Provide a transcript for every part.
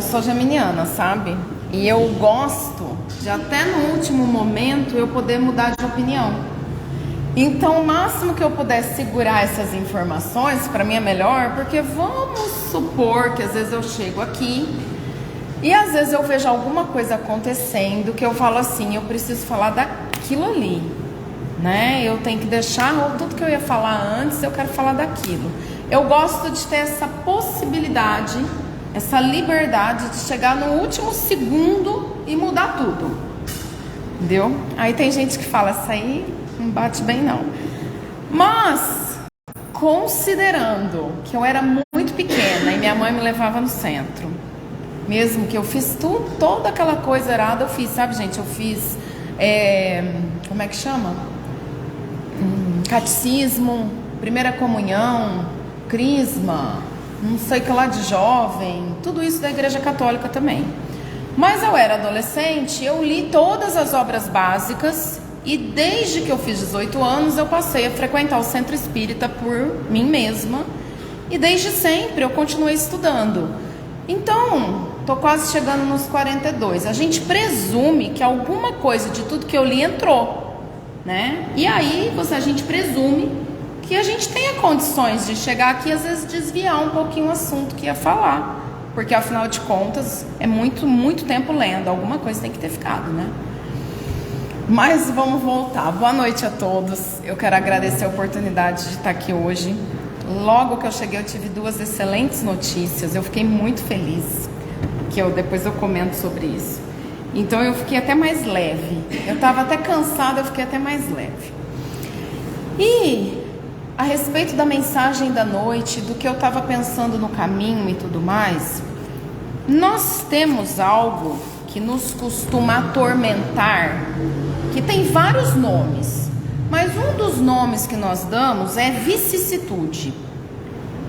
eu sou geminiana, sabe? E eu gosto de até no último momento eu poder mudar de opinião. Então o máximo que eu puder segurar essas informações, para mim é melhor, porque vamos supor que às vezes eu chego aqui e às vezes eu vejo alguma coisa acontecendo que eu falo assim, eu preciso falar daquilo ali, né? Eu tenho que deixar tudo que eu ia falar antes, eu quero falar daquilo. Eu gosto de ter essa possibilidade, essa liberdade de chegar no último segundo e mudar tudo, entendeu? Aí tem gente que fala, isso aí não bate bem não. Mas, considerando que eu era muito pequena e minha mãe me levava no centro, mesmo que eu fiz toda aquela coisa errada, eu fiz, sabe, gente? Eu fiz, como é que chama? Catecismo, primeira comunhão, crisma, não sei o que lá de jovem, tudo isso da Igreja Católica também. Mas eu era adolescente, eu li todas as obras básicas e desde que eu fiz 18 anos eu passei a frequentar o centro espírita por mim mesma e desde sempre eu continuei estudando. Então, tô quase chegando nos 42. A gente presume que alguma coisa de tudo que eu li entrou, né? E aí a gente presume que a gente tenha condições de chegar aqui e às vezes desviar um pouquinho o assunto que ia falar, porque afinal de contas é muito tempo lendo, alguma coisa tem que ter ficado, né? Mas vamos voltar. Boa noite a todos. Eu quero agradecer a oportunidade de estar aqui hoje. Logo que eu cheguei eu tive 2 excelentes notícias, eu fiquei muito feliz, que depois eu comento sobre isso. Então eu fiquei até mais leve, eu estava até cansada, eu fiquei até mais leve. E a respeito da mensagem da noite, do que eu estava pensando no caminho e tudo mais, nós temos algo que nos costuma atormentar, que tem vários nomes, mas um dos nomes que nós damos é vicissitude.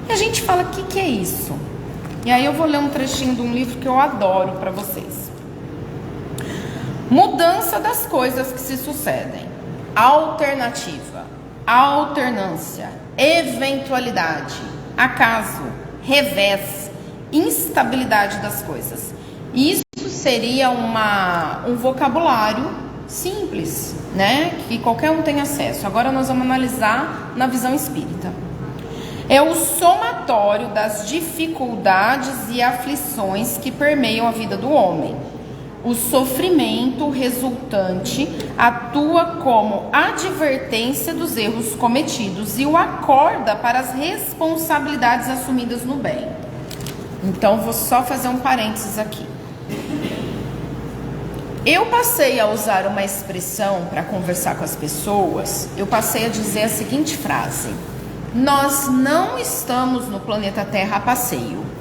E a gente fala, o que é isso? E aí eu vou ler um trechinho de um livro que eu adoro para vocês. Mudança das coisas que se sucedem, alternativa, alternância, eventualidade, acaso, revés, instabilidade das coisas. Isso seria um vocabulário simples, né? Que qualquer um tem acesso. Agora nós vamos analisar na visão espírita. É o somatório das dificuldades e aflições que permeiam a vida do homem. O sofrimento resultante atua como advertência dos erros cometidos e o acorda para as responsabilidades assumidas no bem. Então, vou só fazer um parênteses aqui. Eu passei a usar uma expressão para conversar com as pessoas, eu passei a dizer a seguinte frase: nós não estamos no planeta Terra a passeio.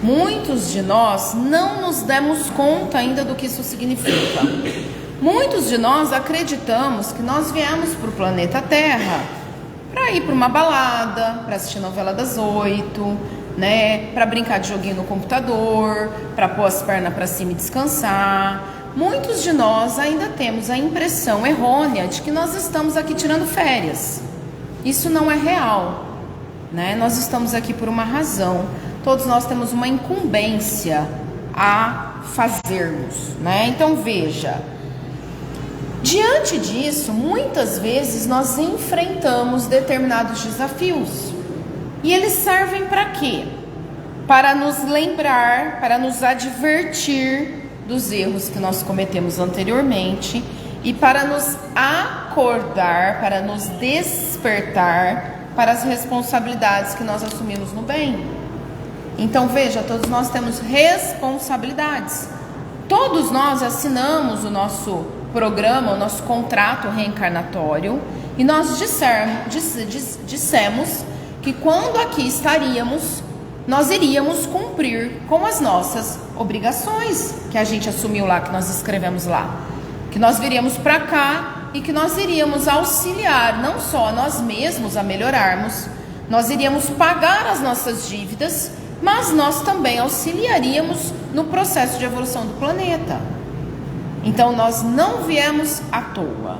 Muitos de nós não nos demos conta ainda do que isso significa. Muitos de nós acreditamos que nós viemos para o planeta Terra para ir para uma balada, para assistir novela das 8, né, para brincar de joguinho no computador, para pôr as pernas para cima e descansar. Muitos de nós ainda temos a impressão errônea de que nós estamos aqui tirando férias. Isso não é real, né? Nós estamos aqui por uma razão. Todos nós temos uma incumbência a fazermos, né? Então veja, diante disso, muitas vezes nós enfrentamos determinados desafios. E eles servem para quê? Para nos lembrar, para nos advertir dos erros que nós cometemos anteriormente e para nos acordar, para nos despertar para as responsabilidades que nós assumimos no bem. Então veja, todos nós temos responsabilidades. Todos nós assinamos o nosso programa, o nosso contrato reencarnatório e nós dissemos que quando aqui estaríamos, nós iríamos cumprir com as nossas obrigações que a gente assumiu lá, que nós escrevemos lá. Que nós viríamos para cá e que nós iríamos auxiliar não só a nós mesmos a melhorarmos, nós iríamos pagar as nossas dívidas, mas nós também auxiliaríamos no processo de evolução do planeta. Então nós não viemos à toa.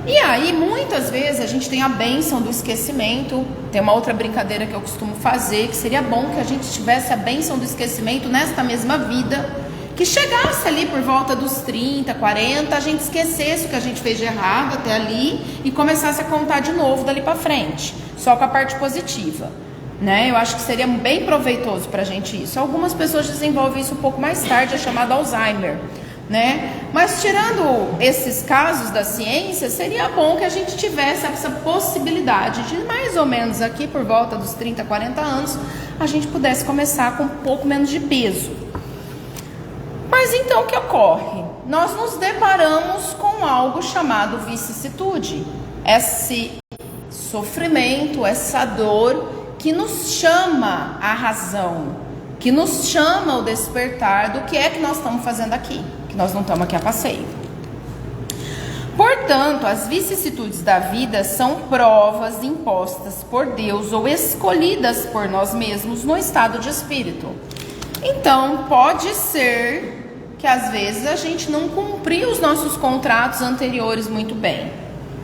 E aí, muitas vezes, a gente tem a bênção do esquecimento. Tem uma outra brincadeira que eu costumo fazer, que seria bom que a gente tivesse a bênção do esquecimento nesta mesma vida, que chegasse ali por volta dos 30, 40, a gente esquecesse o que a gente fez de errado até ali e começasse a contar de novo dali para frente, só com a parte positiva, né? Eu acho que seria bem proveitoso para a gente isso. Algumas pessoas desenvolvem isso um pouco mais tarde, é chamado Alzheimer, né? Mas tirando esses casos da ciência, seria bom que a gente tivesse essa possibilidade de mais ou menos aqui por volta dos 30, 40 anos, a gente pudesse começar com um pouco menos de peso. Mas então o que ocorre? Nós nos deparamos com algo chamado vicissitude, esse sofrimento, essa dor que nos chama a razão, que nos chama ao despertar do que é que nós estamos fazendo aqui, que nós não estamos aqui a passeio. Portanto, as vicissitudes da vida são provas impostas por Deus ou escolhidas por nós mesmos no estado de espírito. Então, pode ser que às vezes a gente não cumpriu os nossos contratos anteriores muito bem,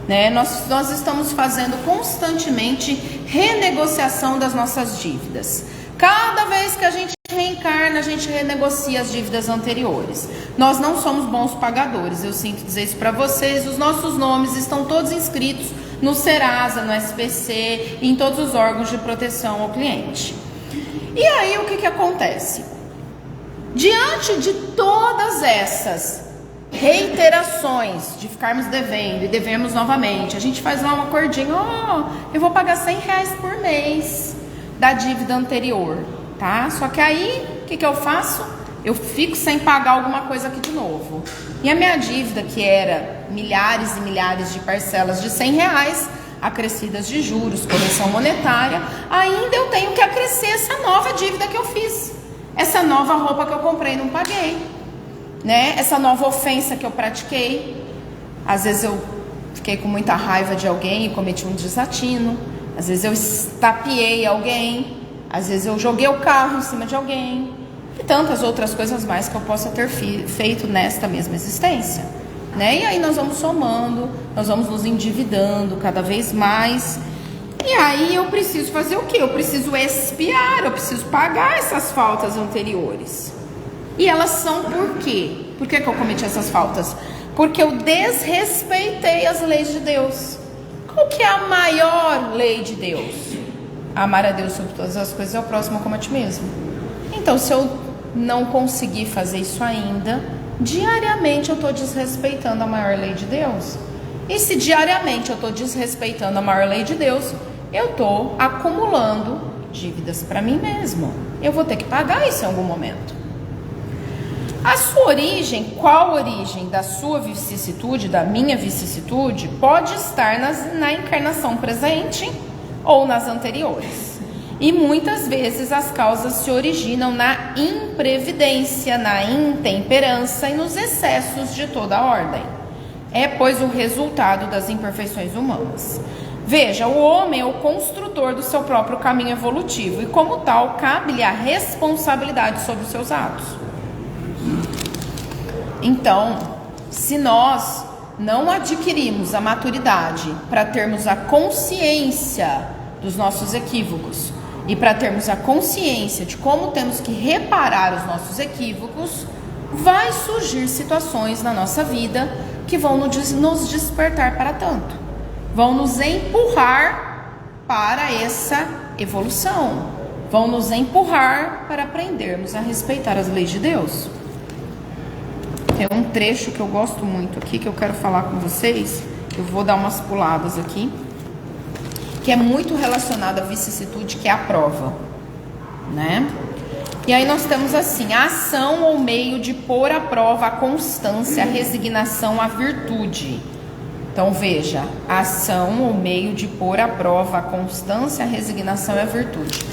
né? Nós estamos fazendo constantemente renegociação das nossas dívidas. Cada vez que a gente reencarna, a gente renegocia as dívidas anteriores. Nós não somos bons pagadores, eu sinto dizer isso para vocês. Os nossos nomes estão todos inscritos no Serasa, no SPC, em todos os órgãos de proteção ao cliente. E aí o que acontece? Diante de todas essas reiterações de ficarmos devendo e devemos novamente, a gente faz lá um acordinho, eu vou pagar R$100 por mês da dívida anterior, tá? Só que aí, o que eu faço? Eu fico sem pagar alguma coisa aqui de novo. E a minha dívida, que era milhares e milhares de parcelas de R$100, acrescidas de juros, correção monetária, ainda eu tenho que acrescer essa nova dívida que eu fiz. Essa nova roupa que eu comprei e não paguei, né? Essa nova ofensa que eu pratiquei. Às vezes eu fiquei com muita raiva de alguém e cometi um desatino. Às vezes eu estapeei alguém. Às vezes eu joguei o carro em cima de alguém. E tantas outras coisas mais que eu possa ter feito nesta mesma existência, né? E aí nós vamos somando, nós vamos nos endividando cada vez mais. E aí eu preciso fazer o quê? Eu preciso expiar, eu preciso pagar essas faltas anteriores. E elas são por quê? Por que eu cometi essas faltas? Porque eu desrespeitei as leis de Deus. Qual que é a maior lei de Deus? Amar a Deus sobre todas as coisas e ao próximo como a ti mesmo. Então, se eu não conseguir fazer isso ainda, diariamente eu estou desrespeitando a maior lei de Deus. E se diariamente eu estou desrespeitando a maior lei de Deus, eu estou acumulando dívidas para mim mesmo. Eu vou ter que pagar isso em algum momento. A sua origem, qual a origem da sua vicissitude, da minha vicissitude, pode estar na encarnação presente ou nas anteriores. E muitas vezes as causas se originam na imprevidência, na intemperança e nos excessos de toda a ordem. É, pois, o resultado das imperfeições humanas. Veja, o homem é o construtor do seu próprio caminho evolutivo e, como tal, cabe-lhe a responsabilidade sobre os seus atos. Então, se nós não adquirimos a maturidade para termos a consciência dos nossos equívocos e para termos a consciência de como temos que reparar os nossos equívocos, vai surgir situações na nossa vida que vão nos despertar para tanto, vão nos empurrar para essa evolução, vão nos empurrar para aprendermos a respeitar as leis de Deus. Tem um trecho que eu gosto muito aqui, que eu quero falar com vocês, eu vou dar umas puladas aqui, que é muito relacionado à vicissitude, que é a prova, né? E aí nós temos assim, a ação ou meio de pôr à prova a constância, a resignação, a virtude. Então veja, a ação ou meio de pôr à prova a constância, a resignação e a virtude.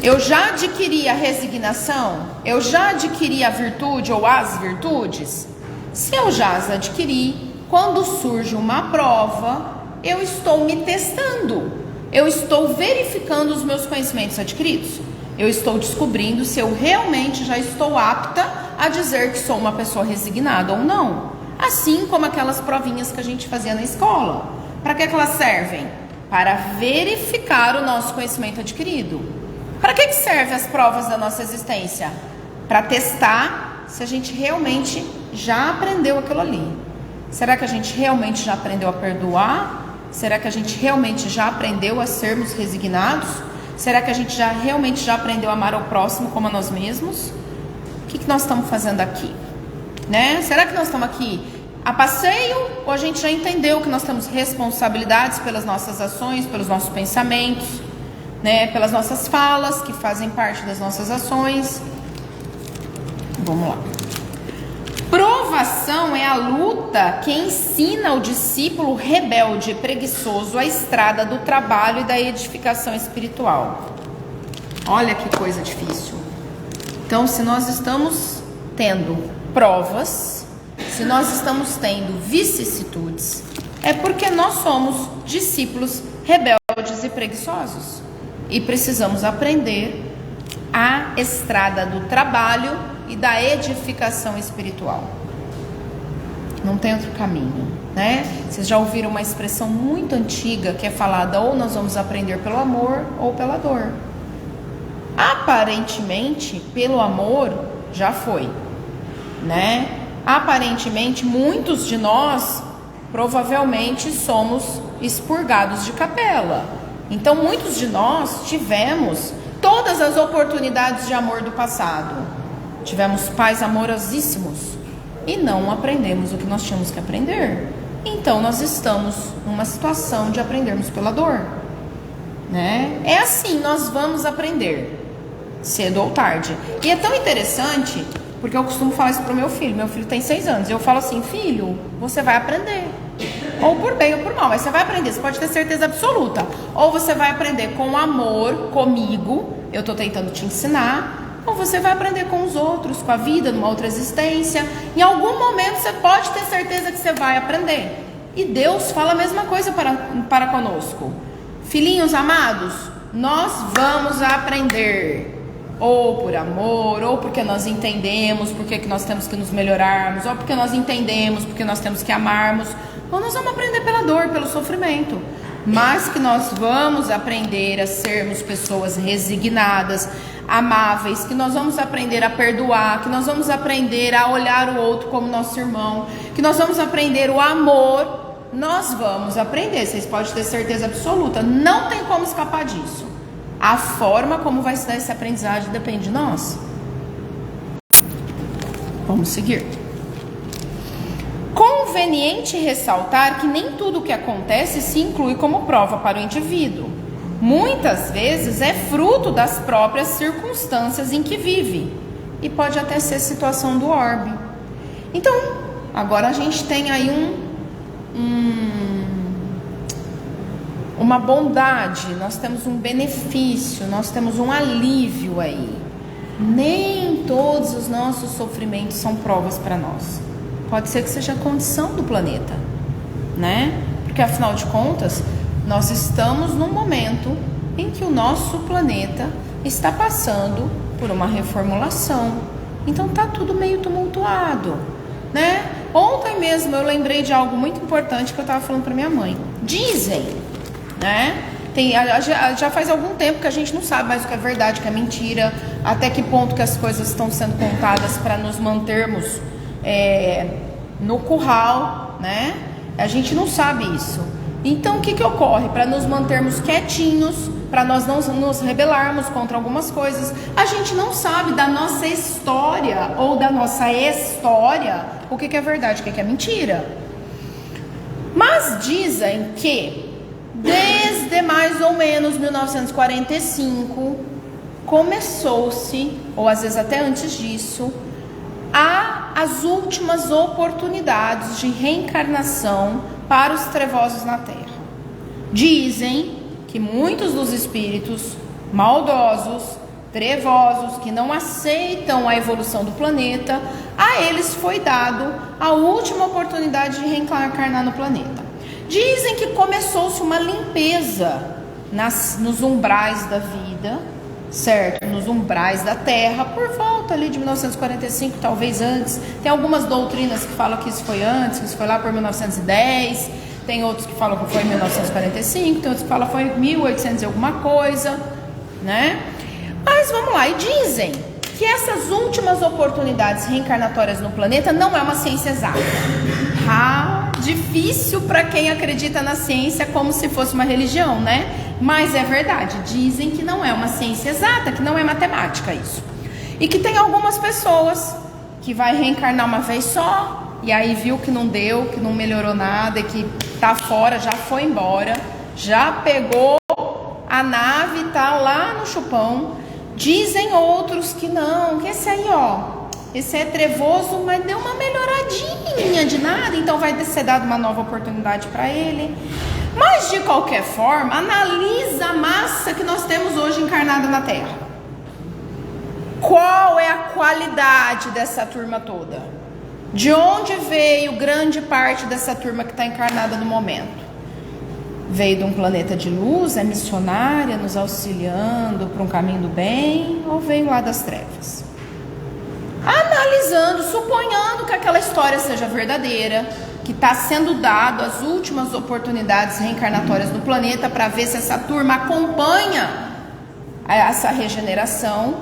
Eu já adquiri a resignação? Eu já adquiri a virtude ou as virtudes? Se eu já as adquiri, quando surge uma prova, eu estou me testando. Eu estou verificando os meus conhecimentos adquiridos. Eu estou descobrindo se eu realmente já estou apta a dizer que sou uma pessoa resignada ou não. Assim como aquelas provinhas que a gente fazia na escola. Para que elas servem? Para verificar o nosso conhecimento adquirido. Para que servem as provas da nossa existência? Para testar se a gente realmente já aprendeu aquilo ali. Será que a gente realmente já aprendeu a perdoar? Será que a gente realmente já aprendeu a sermos resignados? Será que a gente realmente já aprendeu a amar ao próximo como a nós mesmos? O que nós estamos fazendo aqui? Né? Será que nós estamos aqui a passeio ou a gente já entendeu que nós temos responsabilidades pelas nossas ações, pelos nossos pensamentos, né? Pelas nossas falas que fazem parte das nossas ações? Vamos lá. Provação é a luta que ensina o discípulo rebelde e preguiçoso a estrada do trabalho e da edificação espiritual. Olha que coisa difícil. Então, se nós estamos tendo provas, se nós estamos tendo vicissitudes, é porque nós somos discípulos rebeldes e preguiçosos e precisamos aprender a estrada do trabalho e da edificação espiritual. Não tem outro caminho, né? Vocês já ouviram uma expressão muito antiga que é falada: ou nós vamos aprender pelo amor ou pela dor. Aparentemente, pelo amor já foi, né? Aparentemente, muitos de nós provavelmente somos expurgados de capela. Então, muitos de nós tivemos todas as oportunidades de amor do passado. Tivemos pais amorosíssimos e não aprendemos o que nós tínhamos que aprender. Então, nós estamos numa situação de aprendermos pela dor, né? É assim, nós vamos aprender, cedo ou tarde. E é tão interessante, porque eu costumo falar isso pro meu filho. Meu filho tem 6 anos. Eu falo assim: filho, você vai aprender. Ou por bem ou por mal, mas você vai aprender, você pode ter certeza absoluta. Ou você vai aprender com amor, comigo, eu tô tentando te ensinar. Ou você vai aprender com os outros, com a vida, numa outra existência. Em algum momento você pode ter certeza que você vai aprender. E Deus fala a mesma coisa para conosco. Filhinhos amados, nós vamos aprender. Ou por amor, ou porque nós entendemos porque que nós temos que nos melhorarmos, ou porque nós entendemos porque nós temos que amarmos, ou nós vamos aprender pela dor, pelo sofrimento. Mas que nós vamos aprender a sermos pessoas resignadas, amáveis, que nós vamos aprender a perdoar, que nós vamos aprender a olhar o outro como nosso irmão, que nós vamos aprender o amor. Nós vamos aprender, vocês podem ter certeza absoluta, não tem como escapar disso. A forma como vai se dar esse aprendizagem depende de nós. Vamos seguir. Conveniente ressaltar que nem tudo o que acontece se inclui como prova para o indivíduo. Muitas vezes é fruto das próprias circunstâncias em que vive. E pode até ser situação do orbe. Então, agora a gente tem aí uma bondade, nós temos um benefício, nós temos um alívio aí. Nem todos os nossos sofrimentos são provas para nós. Pode ser que seja a condição do planeta, né? Porque afinal de contas, nós estamos num momento em que o nosso planeta está passando por uma reformulação. Então tá tudo meio tumultuado, né? Ontem mesmo eu lembrei de algo muito importante que eu estava falando para minha mãe. Dizem, né? Já faz algum tempo que a gente não sabe mais o que é verdade, o que é mentira, até que ponto que as coisas estão sendo contadas para nos mantermos no curral, né? A gente não sabe isso. Então o que ocorre? Para nos mantermos quietinhos, para nós não nos rebelarmos contra algumas coisas, a gente não sabe da nossa história ou da nossa história o que é verdade, o que é mentira. Mas dizem que desde mais ou menos 1945 começou-se, ou às vezes até antes disso, as últimas oportunidades de reencarnação para os trevosos na Terra. Dizem que muitos dos espíritos maldosos, trevosos, que não aceitam a evolução do planeta, a eles foi dado a última oportunidade de reencarnar no planeta. Dizem que começou-se uma limpeza nos umbrais da vida, certo? Nos umbrais da Terra, por volta ali de 1945, talvez antes. Tem algumas doutrinas que falam que isso foi antes, que isso foi lá por 1910. Tem outros que falam que foi em 1945, tem outros que falam que foi em 1800 e alguma coisa, né? Mas vamos lá, e dizem que essas últimas oportunidades reencarnatórias no planeta não é uma ciência exata. Difícil para quem acredita na ciência como se fosse uma religião, né? Mas é verdade, dizem que não é uma ciência exata, que não é matemática isso. E que tem algumas pessoas que vai reencarnar uma vez só, e aí viu que não deu, que não melhorou nada, e que tá fora, já foi embora, já pegou a nave, tá lá no chupão. Dizem outros que não, que esse aí, ó, esse é trevoso, mas deu uma melhoradinha de nada, então vai ser dado uma nova oportunidade para ele. Mas de qualquer forma, analisa a massa que nós temos hoje encarnada na Terra. Qual é a qualidade dessa turma toda? De onde veio grande parte dessa turma que está encarnada no momento? Veio de um planeta de luz, é missionária, nos auxiliando para um caminho do bem, ou veio lá das trevas? Analisando, suponhando que aquela história seja verdadeira, que está sendo dado as últimas oportunidades reencarnatórias no planeta para ver se essa turma acompanha essa regeneração,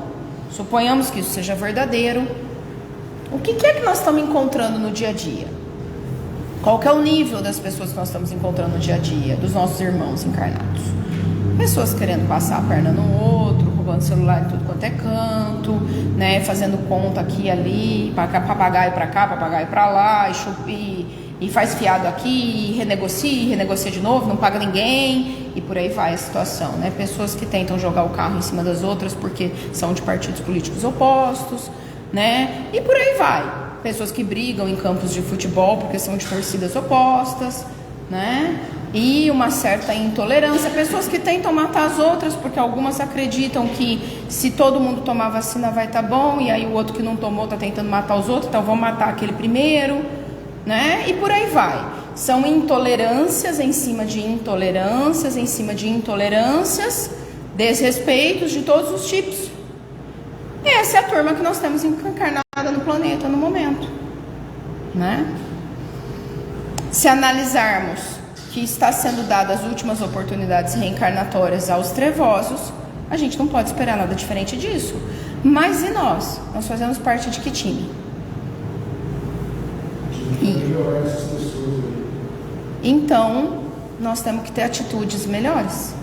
suponhamos que isso seja verdadeiro. O que é que nós estamos encontrando no dia a dia? Qual que é o nível das pessoas que nós estamos encontrando no dia a dia, dos nossos irmãos encarnados? Pessoas querendo passar a perna no outro, roubando celular em tudo quanto é canto, né, fazendo conta aqui e ali, papagaio para cá, papagaio para lá, e faz fiado aqui, renegocia de novo, não paga ninguém, e por aí vai a situação, né? Pessoas que tentam jogar o carro em cima das outras porque são de partidos políticos opostos, né? E por aí vai. Pessoas que brigam em campos de futebol porque são de torcidas opostas, né? E uma certa intolerância. Pessoas que tentam matar as outras porque algumas acreditam que se todo mundo tomar vacina vai estar bom, e aí o outro que não tomou está tentando matar os outros, então vamos matar aquele primeiro, né? E por aí vai. São intolerâncias em cima de intolerâncias, em cima de intolerâncias, desrespeitos de todos os tipos. Essa é a turma que nós temos encarnada no planeta no momento, né? Se analisarmos que está sendo dadas as últimas oportunidades reencarnatórias aos trevosos, a gente não pode esperar nada diferente disso. Mas e nós? Nós fazemos parte de que time? Então, nós temos que ter atitudes melhores.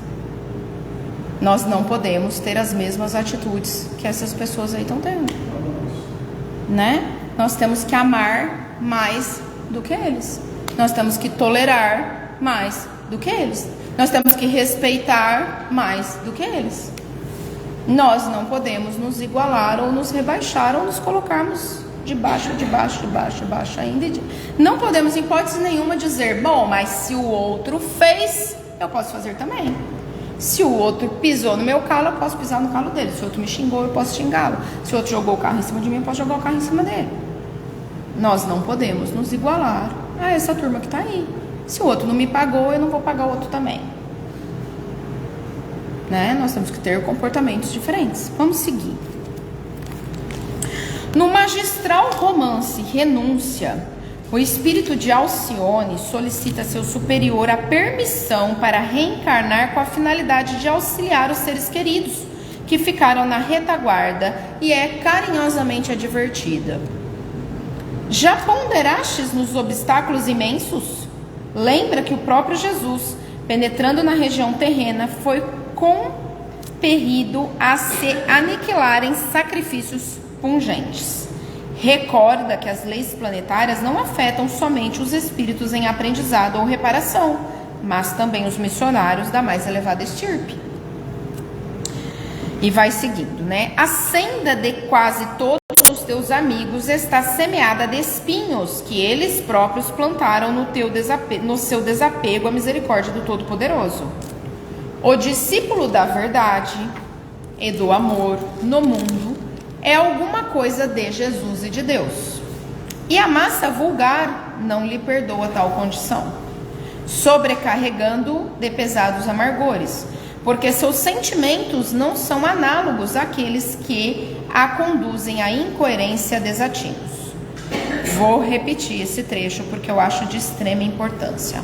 Nós não podemos ter as mesmas atitudes que essas pessoas aí estão tendo, né? Nós temos que amar mais do que eles. Nós temos que tolerar mais do que eles. Nós temos que respeitar mais do que eles. Nós não podemos nos igualar ou nos rebaixar ou nos colocarmos debaixo ainda. Não podemos, em hipótese nenhuma, dizer, bom, mas se o outro fez, eu posso fazer também. Se o outro pisou no meu calo, eu posso pisar no calo dele. Se o outro me xingou, eu posso xingá-lo. Se o outro jogou o carro em cima de mim, eu posso jogar o carro em cima dele. Nós não podemos nos igualar a essa turma que está aí. Se o outro não me pagou, eu não vou pagar o outro também, né? Nós temos que ter comportamentos diferentes. Vamos seguir. No magistral romance Renúncia, o espírito de Alcione solicita a seu superior a permissão para reencarnar com a finalidade de auxiliar os seres queridos que ficaram na retaguarda, e é carinhosamente advertida. Já ponderastes nos obstáculos imensos? Lembra que o próprio Jesus, penetrando na região terrena, foi compelido a se aniquilar em sacrifícios pungentes. Recorda que as leis planetárias não afetam somente os espíritos em aprendizado ou reparação, mas também os missionários da mais elevada estirpe. E vai seguindo, né? A senda de quase todos os teus amigos está semeada de espinhos que eles próprios plantaram no seu desapego à misericórdia do Todo-Poderoso. O discípulo da verdade e do amor no mundo é alguma coisa de Jesus e de Deus. E a massa vulgar não lhe perdoa tal condição, sobrecarregando de pesados amargores. porque seus sentimentos não são análogos àqueles que a conduzem à incoerência e a desatinos. Vou repetir esse trecho porque eu acho de extrema importância.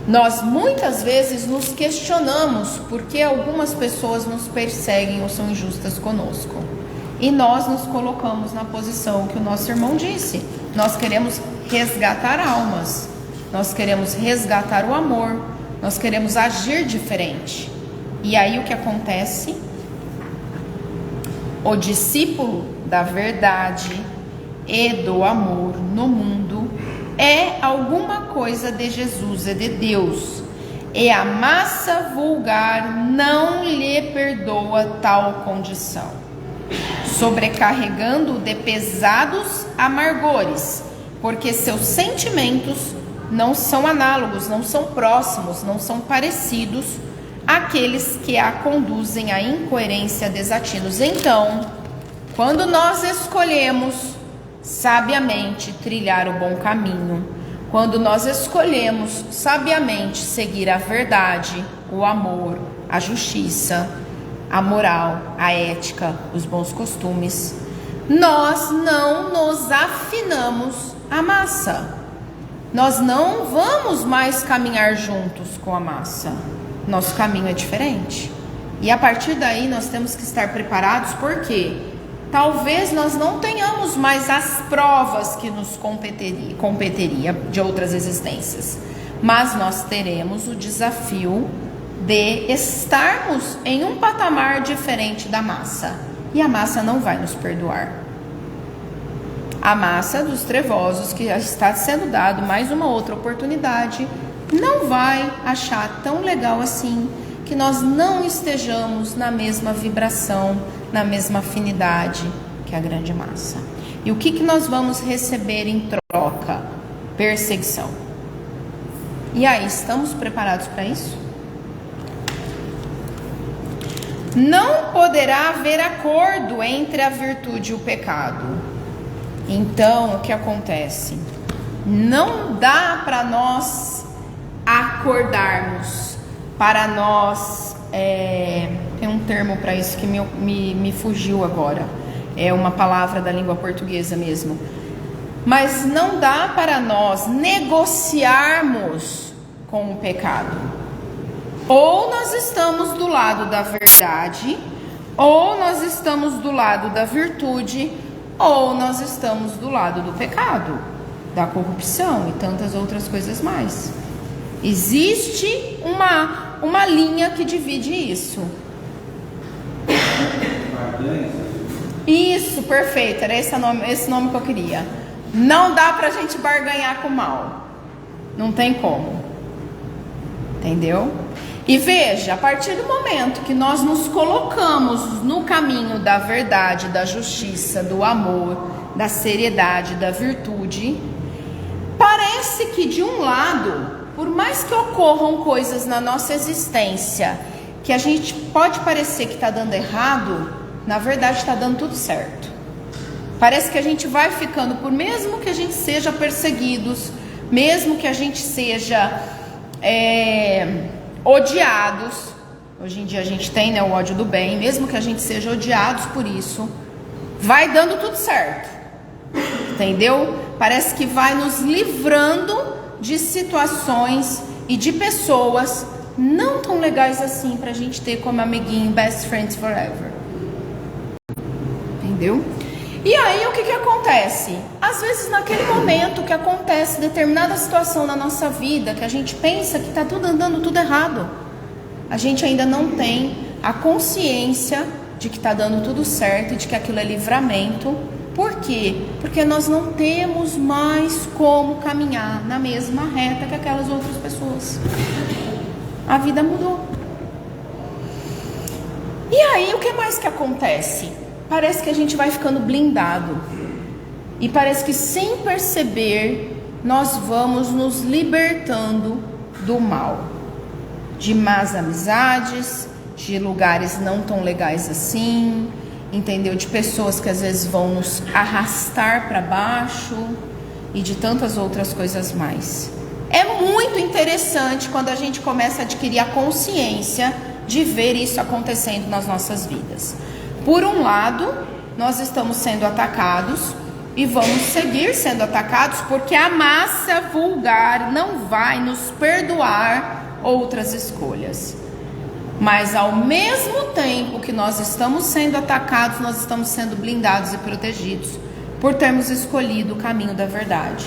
Nós muitas vezes nos questionamos por que algumas pessoas nos perseguem ou são injustas conosco. E nós nos colocamos na posição que o nosso irmão disse. Nós queremos resgatar almas. Nós queremos resgatar o amor. Nós queremos agir diferente. E aí o que acontece? O discípulo da verdade e do amor no mundo é alguma coisa de Jesus e de Deus, e a massa vulgar não lhe perdoa tal condição, sobrecarregando-o de pesados amargores, porque seus sentimentos não são análogos, não são próximos, não são parecidos àqueles que a conduzem à incoerência e desatinos. Então, quando nós escolhemos sabiamente trilhar o bom caminho, quando nós escolhemos sabiamente seguir a verdade, o amor, a justiça, a moral, a ética, os bons costumes, nós não nos afinamos à massa. Nós não vamos mais caminhar juntos com a massa. Nosso caminho é diferente. E a partir daí nós temos que estar preparados, porque talvez nós não tenhamos mais as provas que nos competiria de outras existências, mas nós teremos o desafio de estarmos em um patamar diferente da massa, e a massa não vai nos perdoar. A massa dos trevosos, que já está sendo dado mais uma outra oportunidade, não vai achar tão legal assim que nós não estejamos na mesma vibração, na mesma afinidade que a grande massa. E o que nós vamos receber em troca? Perseguição. E aí, estamos preparados para isso? Não poderá haver acordo entre a virtude e o pecado. Então, o que acontece? Não dá para nós acordarmos, para nós... tem um termo para isso que me fugiu agora. É uma palavra da língua portuguesa mesmo. Mas não dá para nós negociarmos com o pecado. Ou nós estamos do lado da verdade, ou nós estamos do lado da virtude, ou nós estamos do lado do pecado, da corrupção e tantas outras coisas mais. Existe uma linha que divide isso. Isso, perfeito, era esse nome que eu queria. Não dá pra gente barganhar com o mal. Não tem como. Entendeu? E veja, a partir do momento que nós nos colocamos no caminho da verdade, da justiça, do amor, da seriedade, da virtude, parece que de um lado, por mais que ocorram coisas na nossa existência que a gente pode parecer que está dando errado, na verdade está dando tudo certo. Parece que a gente vai ficando, por mesmo que a gente seja perseguidos, mesmo que a gente seja odiados, hoje em dia a gente tem, né, o ódio do bem, mesmo que a gente seja odiados por isso, vai dando tudo certo, entendeu? Parece que vai nos livrando de situações e de pessoas não tão legais assim pra gente ter como amiguinho, best friends forever, entendeu? E aí o que acontece? Às vezes naquele momento que acontece determinada situação na nossa vida, que a gente pensa que tá tudo andando tudo errado, a gente ainda não tem a consciência de que tá dando tudo certo e de que aquilo é livramento. Por quê? Porque nós não temos mais como caminhar na mesma reta que aquelas outras pessoas. A vida mudou. E aí o que mais que acontece? Parece que a gente vai ficando blindado. E parece que sem perceber, nós vamos nos libertando do mal. De más amizades, de lugares não tão legais assim, entendeu? De pessoas que às vezes vão nos arrastar para baixo e de tantas outras coisas mais. É muito interessante quando a gente começa a adquirir a consciência de ver isso acontecendo nas nossas vidas. Por um lado, nós estamos sendo atacados e vamos seguir sendo atacados porque a massa vulgar não vai nos perdoar outras escolhas. Mas ao mesmo tempo que nós estamos sendo atacados, nós estamos sendo blindados e protegidos por termos escolhido o caminho da verdade.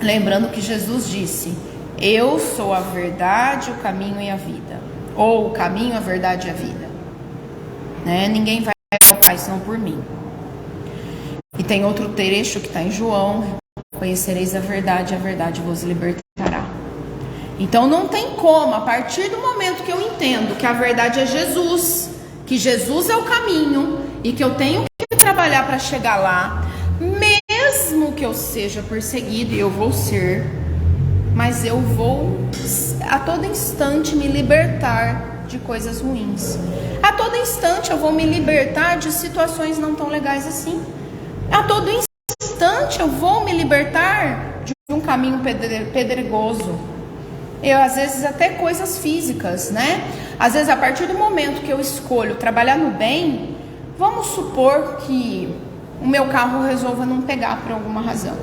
Lembrando que Jesus disse: eu sou a verdade, o caminho e a vida. Ou o caminho, a verdade e a vida. Né? Ninguém vai ao Pai senão por mim. E tem outro trecho que está em João: conhecereis a verdade vos libertará. Então não tem como, a partir do momento que eu entendo que a verdade é Jesus, que Jesus é o caminho e que eu tenho que trabalhar para chegar lá, mesmo que eu seja perseguido, e eu vou ser, mas eu vou a todo instante me libertar de coisas ruins. A todo instante eu vou me libertar de situações não tão legais assim. A todo instante eu vou me libertar de um caminho pedregoso. Às vezes até coisas físicas, né? Às vezes a partir do momento que eu escolho trabalhar no bem, vamos supor que o meu carro resolva não pegar por alguma razão,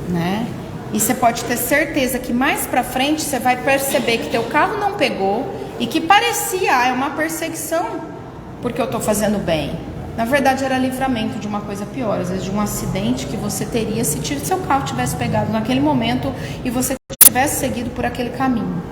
né? E você pode ter certeza que mais pra frente você vai perceber que teu carro não pegou e que parecia uma perseguição porque eu tô fazendo bem. Na verdade era livramento de uma coisa pior, às vezes de um acidente que você teria se seu carro tivesse pegado naquele momento e você tivesse seguido por aquele caminho,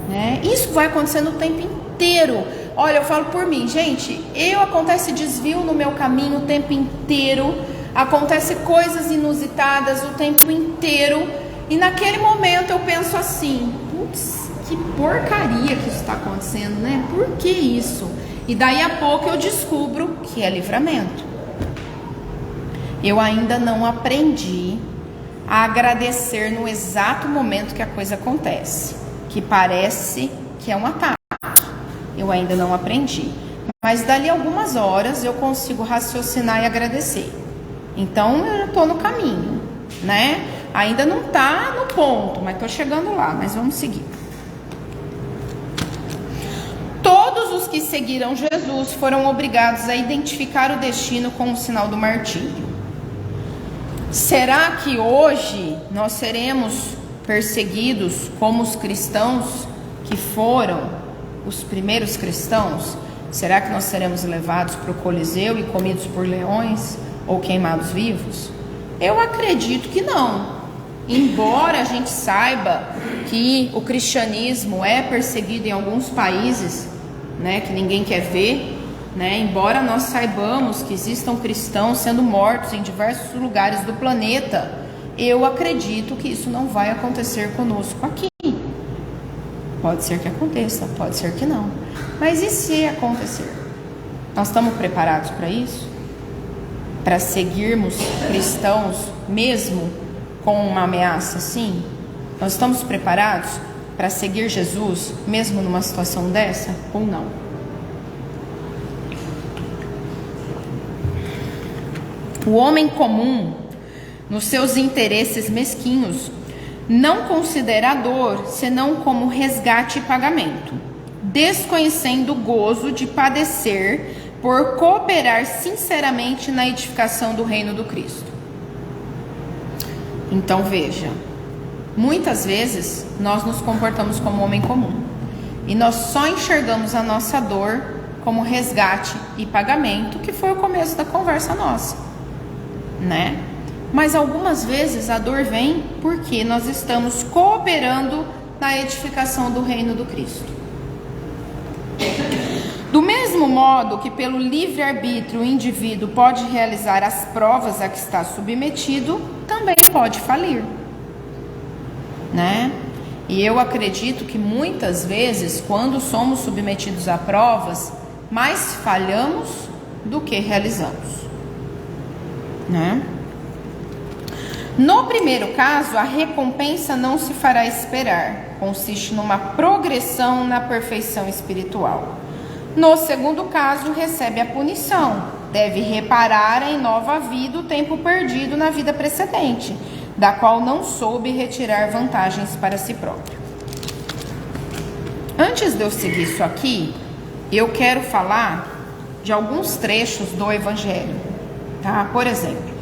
né? Isso vai acontecendo o tempo inteiro. Olha, eu falo por mim, gente, acontece desvio no meu caminho o tempo inteiro, acontece coisas inusitadas o tempo inteiro, e naquele momento eu penso assim: putz, que porcaria que isso está acontecendo, né? Por que isso? E daí a pouco eu descubro que é livramento. Eu ainda não aprendi a agradecer no exato momento que a coisa acontece, que parece que é um ataque. Eu ainda não aprendi, mas dali algumas horas eu consigo raciocinar e agradecer. Então eu já estou no caminho, né? Ainda não está no ponto, mas estou chegando lá, mas vamos seguir. Todos os que seguiram Jesus foram obrigados a identificar o destino com o sinal do martírio. Será que hoje nós seremos perseguidos como os cristãos que foram os primeiros cristãos? Será que nós seremos levados para o Coliseu e comidos por leões ou queimados vivos? Eu acredito que não. Embora a gente saiba que o cristianismo é perseguido em alguns países, né, que ninguém quer ver, né, embora nós saibamos que existam cristãos sendo mortos em diversos lugares do planeta, eu acredito que isso não vai acontecer conosco aqui. Pode ser que aconteça, pode ser que não. Mas e se acontecer? Nós estamos preparados para isso? Para seguirmos cristãos mesmo com uma ameaça assim? Nós estamos preparados para seguir Jesus mesmo numa situação dessa ou não? O homem comum, nos seus interesses mesquinhos, não considera a dor senão como resgate e pagamento, desconhecendo o gozo de padecer por cooperar sinceramente na edificação do reino do Cristo. Então veja, muitas vezes nós nos comportamos como homem comum e nós só enxergamos a nossa dor como resgate e pagamento, que foi o começo da conversa nossa, né? Mas algumas vezes a dor vem porque nós estamos cooperando na edificação do reino do Cristo. Do mesmo modo que pelo livre-arbítrio o indivíduo pode realizar as provas a que está submetido, também pode falir, né? E eu acredito que muitas vezes, quando somos submetidos a provas, mais falhamos do que realizamos, né? No primeiro caso, a recompensa não se fará esperar, consiste numa progressão na perfeição espiritual. No segundo caso, recebe a punição, deve reparar em nova vida o tempo perdido na vida precedente, da qual não soube retirar vantagens para si próprio. Antes de eu seguir isso aqui, eu quero falar de alguns trechos do Evangelho, tá? Por exemplo,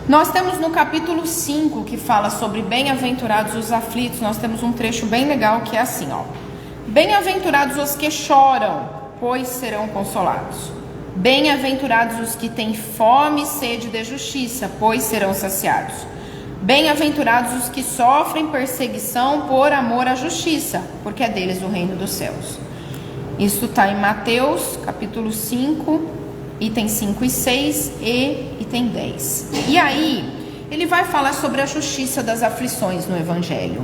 nós temos no capítulo 5, que fala sobre bem-aventurados os aflitos, nós temos um trecho bem legal que é assim, ó. Bem-aventurados os que choram, pois serão consolados. Bem-aventurados os que têm fome e sede de justiça, pois serão saciados. Bem-aventurados os que sofrem perseguição por amor à justiça, porque é deles o reino dos céus. Isso está em Mateus, capítulo 5, item 5 e 6 e item 10. E aí, ele vai falar sobre a justiça das aflições no Evangelho,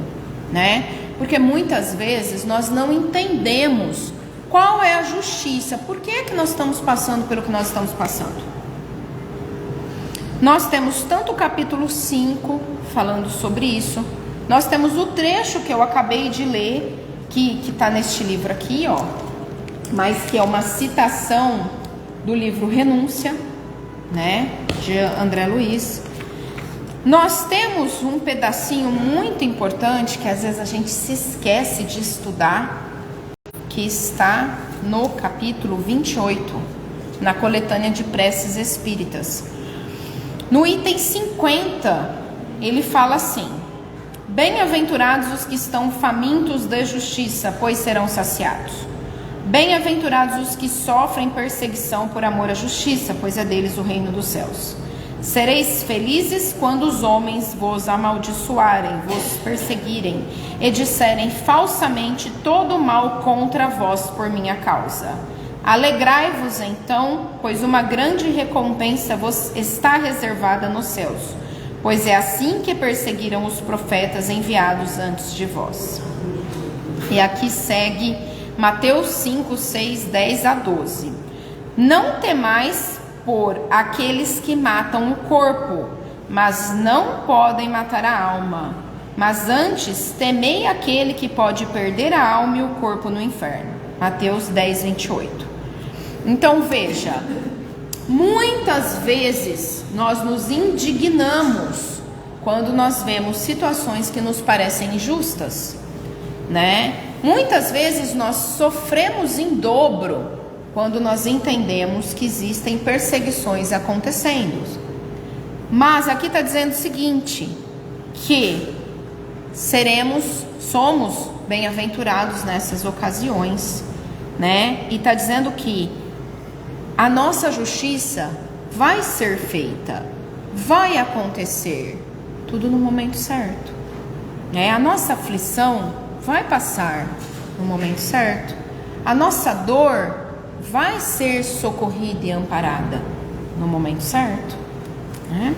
né? Porque muitas vezes nós não entendemos qual é a justiça. Por que é que nós estamos passando pelo que nós estamos passando? Nós temos tanto o capítulo 5 falando sobre isso. Nós temos o trecho que eu acabei de ler, que está neste livro aqui, ó, mas que é uma citação do livro Renúncia, né, de André Luiz. Nós temos um pedacinho muito importante que às vezes a gente se esquece de estudar, que está no capítulo 28, na coletânea de preces espíritas. No item 50, ele fala assim: bem-aventurados os que estão famintos de justiça, pois serão saciados. Bem-aventurados os que sofrem perseguição por amor à justiça, pois é deles o reino dos céus. Sereis felizes quando os homens vos amaldiçoarem, vos perseguirem e disserem falsamente todo mal contra vós por minha causa. Alegrai-vos então, pois uma grande recompensa vos está reservada nos céus, pois é assim que perseguiram os profetas enviados antes de vós. E aqui segue Mateus 5, 6, 10 a 12. Não temais por aqueles que matam o corpo, mas não podem matar a alma. Mas antes temei aquele que pode perder a alma e o corpo no inferno. Mateus 10, 28. Então veja, muitas vezes nós nos indignamos quando nós vemos situações que nos parecem injustas, né? Muitas vezes nós sofremos em dobro quando nós entendemos que existem perseguições acontecendo. Mas aqui está dizendo o seguinte, que somos bem-aventurados nessas ocasiões, né? E está dizendo que a nossa justiça vai ser feita, vai acontecer, tudo no momento certo, né? A nossa aflição vai passar no momento certo, a nossa dor vai ser socorrida e amparada no momento certo, né?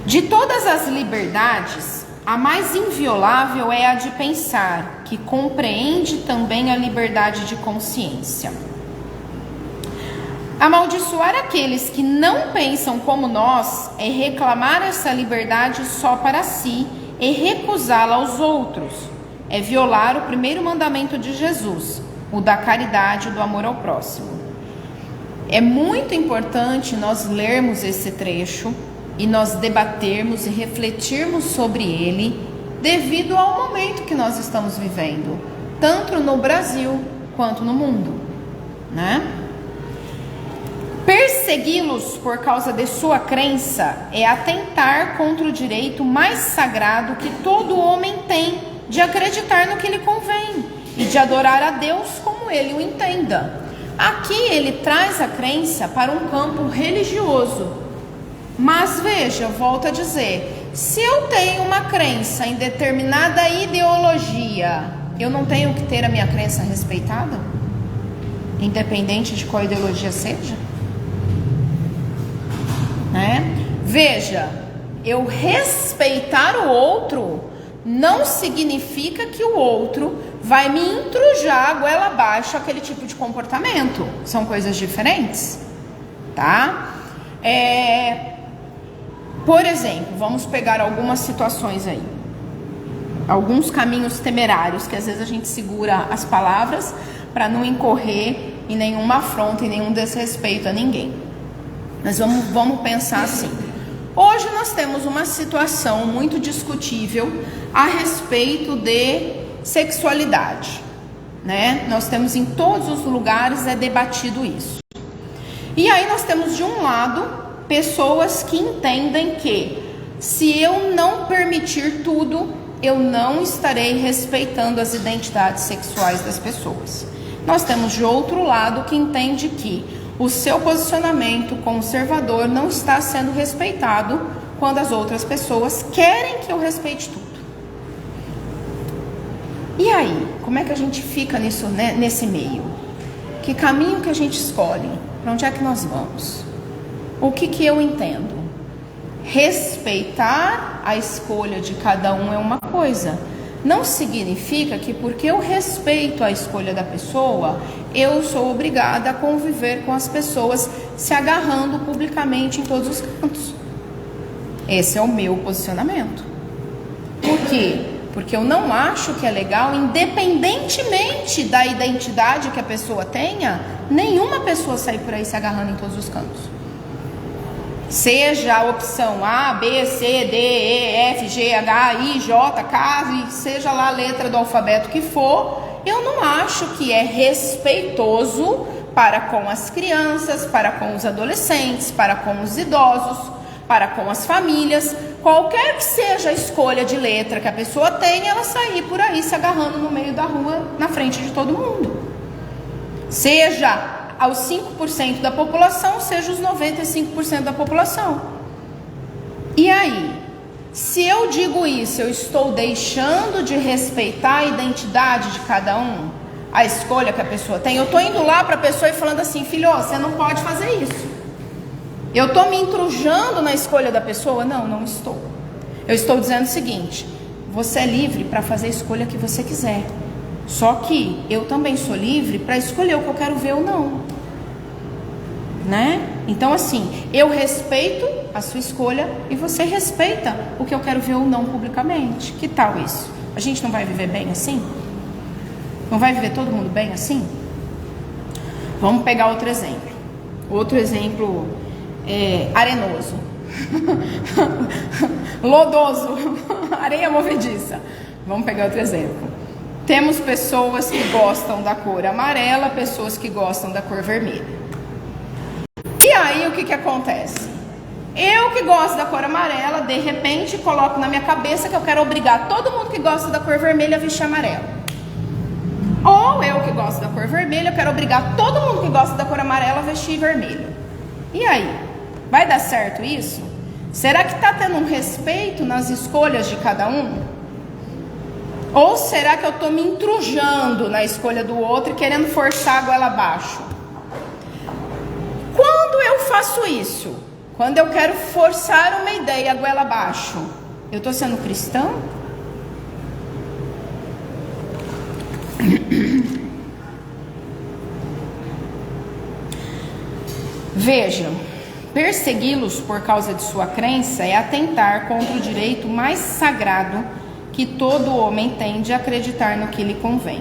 De todas as liberdades, a mais inviolável é a de pensar, que compreende também a liberdade de consciência. Amaldiçoar aqueles que não pensam como nós é reclamar essa liberdade só para si e recusá-la aos outros. É violar o primeiro mandamento de Jesus, o da caridade e do amor ao próximo. É muito importante nós lermos esse trecho e nós debatermos e refletirmos sobre ele, devido ao momento que nós estamos vivendo, tanto no Brasil quanto no mundo, né? Persegui-los por causa de sua crença é atentar contra o direito mais sagrado que todo homem tem de acreditar no que lhe convém e de adorar a Deus como ele o entenda. Aqui ele traz a crença para um campo religioso. Mas veja, volto a dizer, se eu tenho uma crença em determinada ideologia, eu não tenho que ter a minha crença respeitada? Independente de qual ideologia seja? Né? Veja, eu respeitar o outro não significa que o outro vai me intrujar goela abaixo aquele tipo de comportamento. São coisas diferentes, tá? Por exemplo, vamos pegar algumas situações aí, alguns caminhos temerários que às vezes a gente segura as palavras para não incorrer em nenhuma afronta e nenhum desrespeito a ninguém. Mas vamos pensar assim. Hoje nós temos uma situação muito discutível a respeito de sexualidade, né? Nós temos em todos os lugares debatido isso. E aí nós temos de um lado pessoas que entendem que se eu não permitir tudo, eu não estarei respeitando as identidades sexuais das pessoas. Nós temos de outro lado que entende que o seu posicionamento conservador não está sendo respeitado quando as outras pessoas querem que eu respeite tudo. E aí, como é que a gente fica nisso, né, nesse meio? Que caminho que a gente escolhe? Para onde é que nós vamos? O que eu entendo? Respeitar a escolha de cada um é uma coisa. Não significa que porque eu respeito a escolha da pessoa, eu sou obrigada a conviver com as pessoas se agarrando publicamente em todos os cantos. Esse é o meu posicionamento. Por quê? Porque eu não acho que é legal, independentemente da identidade que a pessoa tenha, nenhuma pessoa sair por aí se agarrando em todos os cantos. Seja a opção A, B, C, D, E, F, G, H, I, J, K, seja lá a letra do alfabeto que for, eu não acho que é respeitoso para com as crianças, para com os adolescentes, para com os idosos, para com as famílias, qualquer que seja a escolha de letra que a pessoa tenha, ela sair por aí se agarrando no meio da rua, na frente de todo mundo. Seja aos 5% da população, seja os 95% da população. E aí, se eu digo isso, eu estou deixando de respeitar a identidade de cada um, a escolha que a pessoa tem? Eu estou indo lá para a pessoa e falando assim, filho, você não pode fazer isso. Eu estou me intrujando na escolha da pessoa? Não, não estou. Eu estou dizendo o seguinte, você é livre para fazer a escolha que você quiser. Só que eu também sou livre para escolher o que eu quero ver ou não. Né? Então assim, eu respeito a sua escolha e você respeita o que eu quero ver ou não publicamente. Que tal isso? A gente não vai viver bem assim? Não vai viver todo mundo bem assim? Vamos pegar outro exemplo. Outro exemplo arenoso. Lodoso. Areia movediça. Vamos pegar outro exemplo. Temos pessoas que gostam da cor amarela, pessoas que gostam da cor vermelha. E aí o que acontece? Eu que gosto da cor amarela, de repente coloco na minha cabeça que eu quero obrigar todo mundo que gosta da cor vermelha a vestir amarelo. Ou eu que gosto da cor vermelha, eu quero obrigar todo mundo que gosta da cor amarela a vestir vermelho. E aí? Vai dar certo isso? Será que está tendo um respeito nas escolhas de cada um? Ou será que eu estou me intrujando na escolha do outro e querendo forçar a goela abaixo? Quando eu faço isso, quando eu quero forçar uma ideia a goela abaixo, eu estou sendo cristão? Vejam, persegui-los por causa de sua crença é atentar contra o direito mais sagrado que todo homem tem de acreditar no que lhe convém.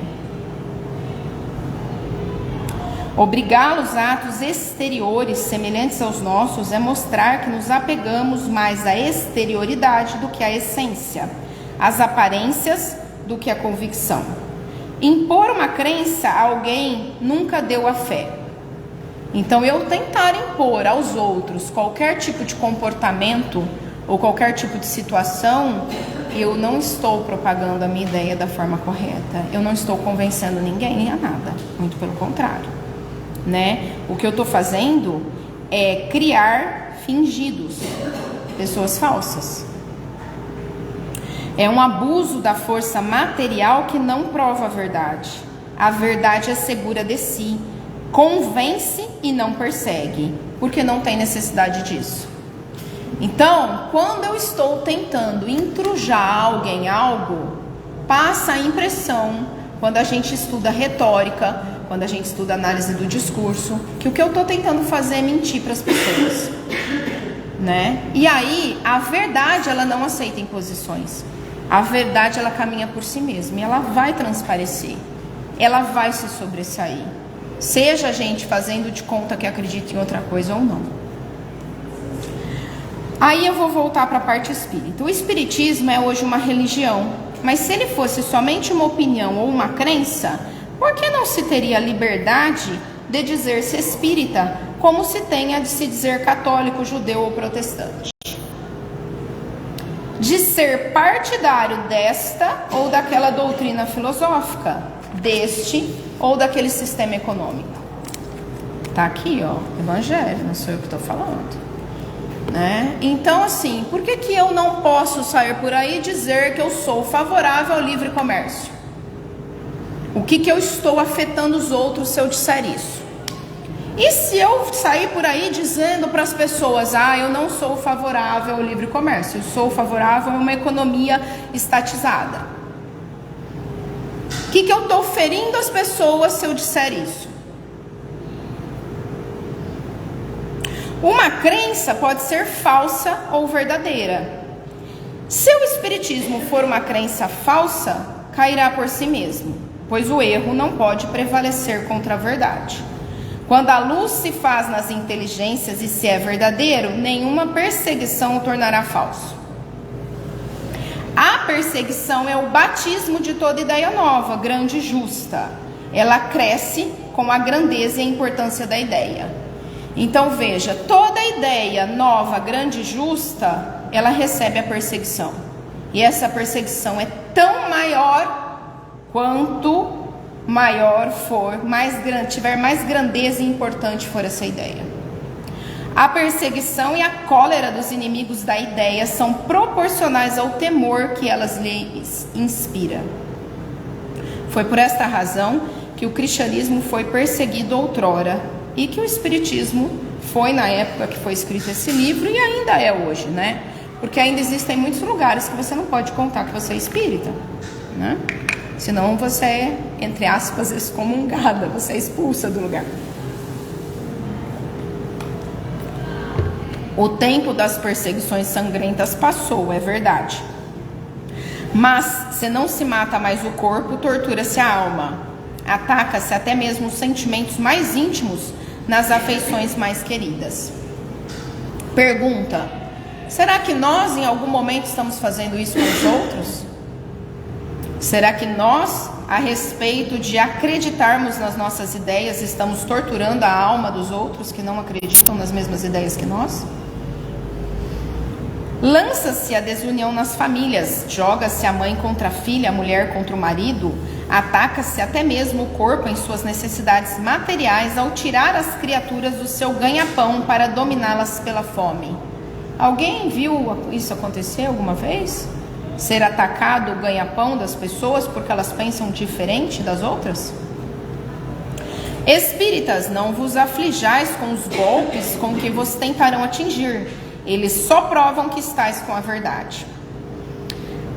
Obrigá-los a atos exteriores semelhantes aos nossos é mostrar que nos apegamos mais à exterioridade do que à essência, às aparências do que à convicção. Impor uma crença a alguém nunca deu a fé. Então, eu tentar impor aos outros qualquer tipo de comportamento ou qualquer tipo de situação, eu não estou propagando a minha ideia da forma correta. Eu não estou convencendo ninguém a nada, muito pelo contrário. Né? O que eu estou fazendo é criar fingidos, pessoas falsas. É um abuso da força material que não prova a verdade. A verdade é segura de si, convence e não persegue, porque não tem necessidade disso. Então, quando eu estou tentando intrujar alguém algo, passa a impressão, quando a gente estuda retórica, quando a gente estuda análise do discurso, que o que eu estou tentando fazer é mentir para as pessoas, né? E aí, a verdade, ela não aceita imposições. A verdade, ela caminha por si mesma e ela vai transparecer. Ela vai se sobressair. Seja a gente fazendo de conta que acredita em outra coisa ou não. Aí eu vou voltar para a parte espírita. O espiritismo é hoje uma religião, mas se ele fosse somente uma opinião ou uma crença, por que não se teria liberdade de dizer-se espírita, como se tem a de se dizer católico, judeu ou protestante? De ser partidário desta ou daquela doutrina filosófica, deste ou daquele sistema econômico. Tá aqui, ó, evangelho, não sou eu que estou falando, né? Então, assim, por que eu não posso sair por aí e dizer que eu sou favorável ao livre comércio? O que eu estou afetando os outros se eu disser isso? E se eu sair por aí dizendo para as pessoas, eu não sou favorável ao livre comércio, eu sou favorável a uma economia estatizada? O que eu estou ferindo as pessoas se eu disser isso? Uma crença pode ser falsa ou verdadeira. Se o espiritismo for uma crença falsa, cairá por si mesmo, pois o erro não pode prevalecer contra a verdade. Quando a luz se faz nas inteligências e se é verdadeiro, nenhuma perseguição o tornará falso. A perseguição é o batismo de toda ideia nova, grande e justa. Ela cresce com a grandeza e a importância da ideia. Então veja, toda ideia nova, grande e justa, ela recebe a perseguição. E essa perseguição é tão maior quanto maior for, tiver mais grandeza e importante for essa ideia. A perseguição e a cólera dos inimigos da ideia são proporcionais ao temor que elas lhes inspiram. Foi por esta razão que o cristianismo foi perseguido outrora e que o espiritismo foi na época que foi escrito esse livro e ainda é hoje, né? Porque ainda existem muitos lugares que você não pode contar que você é espírita, né? Senão você é, entre aspas, excomungada, você é expulsa do lugar. O tempo das perseguições sangrentas passou, é verdade. Mas, se não se mata mais o corpo, tortura-se a alma. Ataca-se até mesmo os sentimentos mais íntimos nas afeições mais queridas. Pergunta: será que nós em algum momento estamos fazendo isso com os outros? Será que nós, a respeito de acreditarmos nas nossas ideias, estamos torturando a alma dos outros que não acreditam nas mesmas ideias que nós? Lança-se a desunião nas famílias, joga-se a mãe contra a filha, a mulher contra o marido, ataca-se até mesmo o corpo em suas necessidades materiais ao tirar as criaturas do seu ganha-pão para dominá-las pela fome. Alguém viu isso acontecer alguma vez? Ser atacado o ganha-pão das pessoas porque elas pensam diferente das outras? Espíritas, não vos aflijais com os golpes com que vos tentarão atingir. Eles só provam que estáis com a verdade.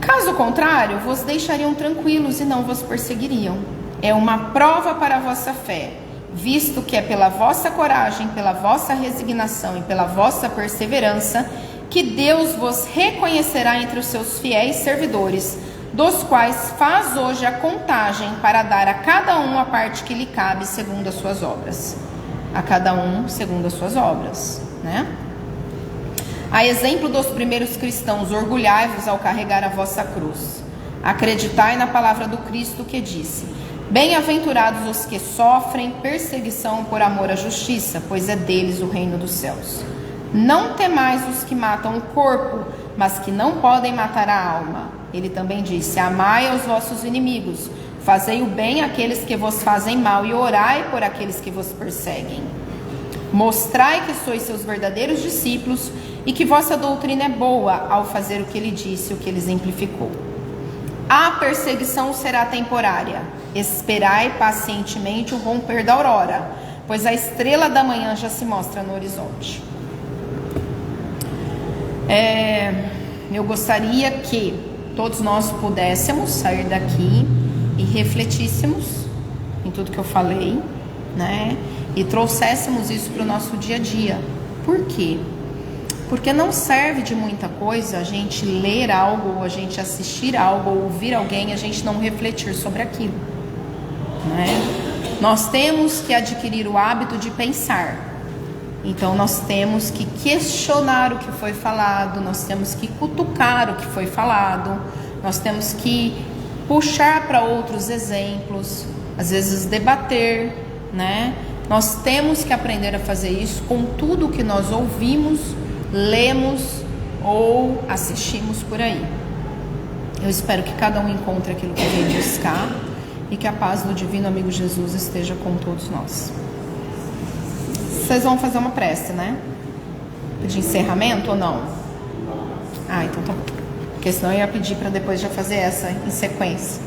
Caso contrário, vos deixariam tranquilos e não vos perseguiriam. É uma prova para a vossa fé, visto que é pela vossa coragem, pela vossa resignação e pela vossa perseverança que Deus vos reconhecerá entre os seus fiéis servidores, dos quais faz hoje a contagem para dar a cada um a parte que lhe cabe segundo as suas obras. A cada um segundo as suas obras, né? A exemplo dos primeiros cristãos, orgulhai-vos ao carregar a vossa cruz. Acreditai na palavra do Cristo que disse: bem-aventurados os que sofrem perseguição por amor à justiça, pois é deles o reino dos céus. Não temais os que matam o corpo, mas que não podem matar a alma. Ele também disse: amai aos vossos inimigos, fazei o bem àqueles que vos fazem mal e orai por aqueles que vos perseguem. Mostrai que sois seus verdadeiros discípulos e que vossa doutrina é boa ao fazer o que ele disse, o que ele exemplificou. A perseguição será temporária. Esperai pacientemente o romper da aurora, pois a estrela da manhã já se mostra no horizonte. Eu gostaria que todos nós pudéssemos sair daqui e refletíssemos em tudo que eu falei, né? E trouxéssemos isso para o nosso dia a dia. Por quê? Porque não serve de muita coisa a gente ler algo, ou a gente assistir algo, ou ouvir alguém e a gente não refletir sobre aquilo, né? Nós temos que adquirir o hábito de pensar. Então nós temos que questionar o que foi falado, nós temos que cutucar o que foi falado, nós temos que puxar para outros exemplos, às vezes debater, né? Nós temos que aprender a fazer isso com tudo que nós ouvimos, lemos ou assistimos por aí. Eu espero que cada um encontre aquilo que veio buscar e que a paz do divino amigo Jesus esteja com todos nós. Vocês vão fazer uma prece, né? De encerramento ou não? Ah, então tá bom. Porque senão eu ia pedir para depois já fazer essa em sequência.